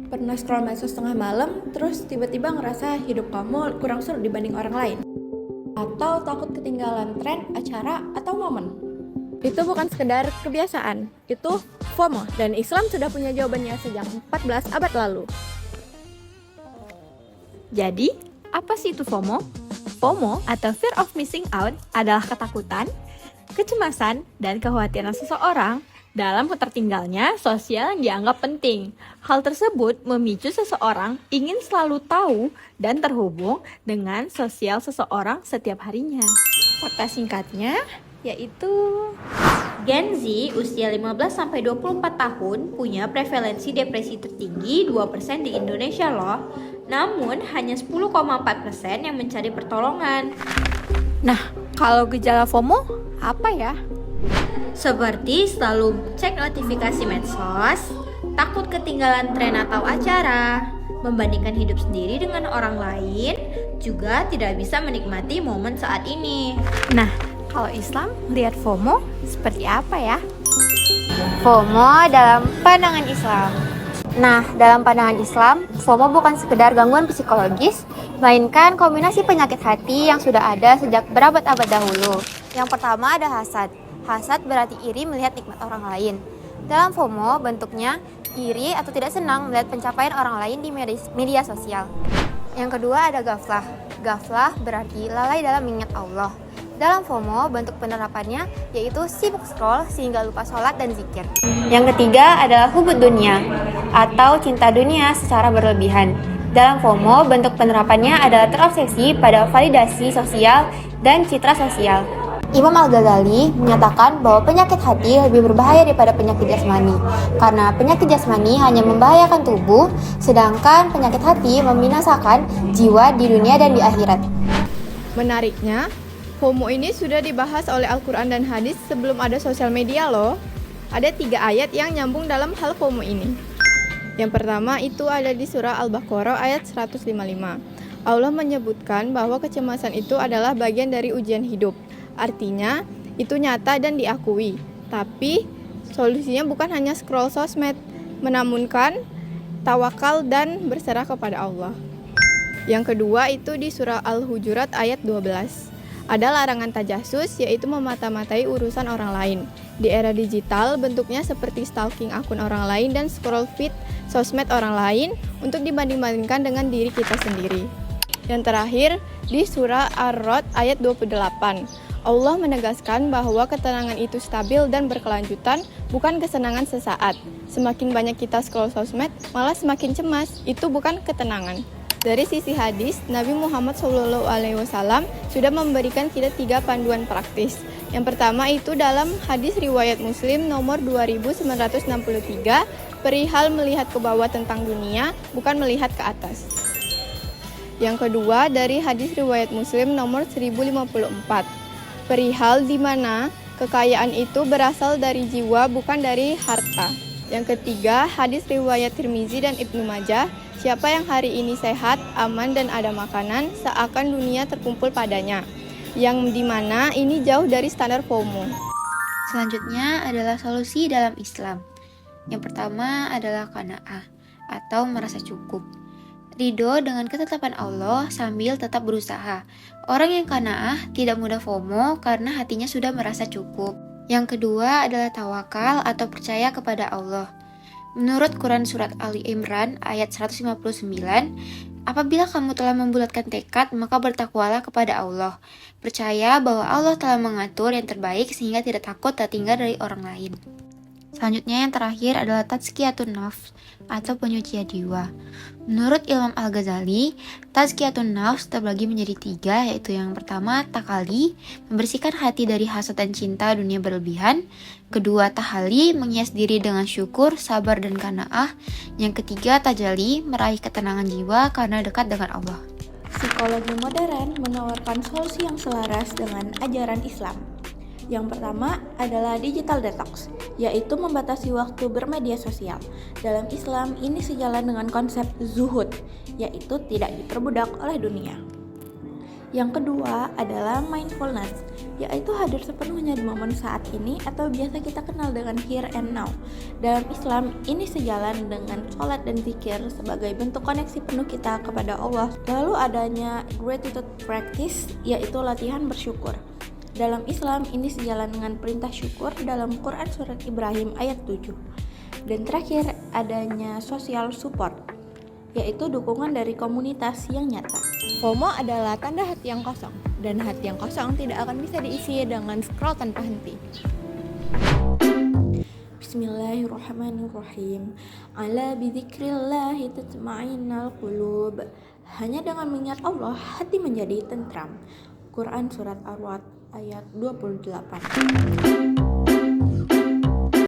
Pernah scroll medsos tengah malam, terus tiba-tiba ngerasa hidup kamu kurang seru dibanding orang lain? Atau takut ketinggalan tren, acara, atau momen? Itu bukan sekedar kebiasaan, itu FOMO, dan Islam sudah punya jawabannya sejak 14 abad lalu. Jadi, apa sih itu FOMO? FOMO atau Fear of Missing Out adalah ketakutan, kecemasan, dan kekhawatiran seseorang dalam ketertinggalnya sosial yang dianggap penting. Hal tersebut memicu seseorang ingin selalu tahu dan terhubung dengan sosial seseorang setiap harinya. Fakta singkatnya yaitu Gen Z usia 15-24 tahun punya prevalensi depresi tertinggi 2% di Indonesia loh. Namun hanya 10,4% yang mencari pertolongan. Nah, kalau gejala FOMO apa ya? Seperti selalu cek notifikasi medsos, takut ketinggalan tren atau acara, membandingkan hidup sendiri dengan orang lain, juga tidak bisa menikmati momen saat ini. Nah, kalau Islam melihat FOMO seperti apa ya? FOMO dalam pandangan Islam. Nah, dalam pandangan Islam, FOMO bukan sekedar gangguan psikologis, melainkan kombinasi penyakit hati yang sudah ada sejak berabad-abad dahulu. Yang pertama ada hasad. Hasad berarti iri melihat nikmat orang lain. Dalam FOMO, bentuknya iri atau tidak senang melihat pencapaian orang lain di media sosial. Yang kedua ada ghaflah. Ghaflah berarti lalai dalam mengingat Allah. Dalam FOMO, bentuk penerapannya yaitu sibuk scroll sehingga lupa sholat dan zikir. Yang ketiga adalah hubud dunia atau cinta dunia secara berlebihan. Dalam FOMO, bentuk penerapannya adalah terobsesi pada validasi sosial dan citra sosial. Imam Al-Ghazali menyatakan bahwa penyakit hati lebih berbahaya daripada penyakit jasmani, karena penyakit jasmani hanya membahayakan tubuh, sedangkan penyakit hati membinasakan jiwa di dunia dan di akhirat. Menariknya, FOMO ini sudah dibahas oleh Al-Quran dan hadis sebelum ada sosial media loh. Ada 3 ayat yang nyambung dalam hal FOMO ini. Yang pertama itu ada di surah Al-Baqarah ayat 155. Allah menyebutkan bahwa kecemasan itu adalah bagian dari ujian hidup. Artinya, itu nyata dan diakui. Tapi, solusinya bukan hanya scroll sosmed, menamunkan tawakal dan berserah kepada Allah. Yang kedua itu di surah Al-Hujurat ayat 12. Ada larangan tajasus, yaitu memata-matai urusan orang lain. Di era digital, bentuknya seperti stalking akun orang lain dan scroll feed sosmed orang lain untuk dibanding-bandingkan dengan diri kita sendiri. Yang terakhir, di surah Ar-Ra'd ayat 28. Allah menegaskan bahwa ketenangan itu stabil dan berkelanjutan, bukan kesenangan sesaat. Semakin banyak kita scroll sosmed, malah semakin cemas. Itu bukan ketenangan. Dari sisi hadis, Nabi Muhammad SAW sudah memberikan kita 3 panduan praktis. Yang pertama itu dalam hadis riwayat Muslim nomor 2963, perihal melihat ke bawah tentang dunia, bukan melihat ke atas. Yang kedua dari hadis riwayat Muslim nomor 1054, perihal di mana kekayaan itu berasal dari jiwa, bukan dari harta. Yang ketiga, hadis riwayat Tirmizi dan Ibnu Majah, siapa yang hari ini sehat, aman, dan ada makanan, seakan dunia terkumpul padanya. Yang dimana ini jauh dari standar FOMO. Selanjutnya adalah solusi dalam Islam. Yang pertama adalah qanaah atau merasa cukup. Ridho dengan ketetapan Allah sambil tetap berusaha. Orang yang qanaah tidak mudah FOMO karena hatinya sudah merasa cukup. Yang kedua adalah tawakal atau percaya kepada Allah. Menurut Quran Surat Ali Imran ayat 159, apabila kamu telah membulatkan tekad, maka bertakwalah kepada Allah. Percaya bahwa Allah telah mengatur yang terbaik sehingga tidak takut tertinggal dari orang lain. Selanjutnya yang terakhir adalah tazkiyatun nafs atau penyucian jiwa. Menurut Imam Al-Ghazali, tazkiyatun nafs terbagi menjadi 3, yaitu yang pertama takali, membersihkan hati dari hasad dan cinta dunia berlebihan. Kedua tahali, menghias diri dengan syukur, sabar dan qanaah. Yang ketiga tajali, meraih ketenangan jiwa karena dekat dengan Allah. Psikologi modern menawarkan solusi yang selaras dengan ajaran Islam. Yang pertama adalah digital detox, yaitu membatasi waktu bermedia sosial. Dalam Islam, ini sejalan dengan konsep zuhud, yaitu tidak diperbudak oleh dunia. Yang kedua adalah mindfulness, yaitu hadir sepenuhnya di momen saat ini atau biasa kita kenal dengan here and now. Dalam Islam, ini sejalan dengan sholat dan zikir sebagai bentuk koneksi penuh kita kepada Allah. Lalu adanya gratitude practice, yaitu latihan bersyukur. Dalam Islam, ini sejalan dengan perintah syukur dalam Quran Surat Ibrahim ayat 7. Dan terakhir, adanya social support, yaitu dukungan dari komunitas yang nyata. FOMO adalah tanda hati yang kosong, dan hati yang kosong tidak akan bisa diisi dengan scroll tanpa henti. Bismillahirrahmanirrahim. Ala bidzikrillahi tatma'innul qulub. Hanya dengan mengingat Allah, hati menjadi tentram. Quran Surat Ar-Ra'd ayat 28.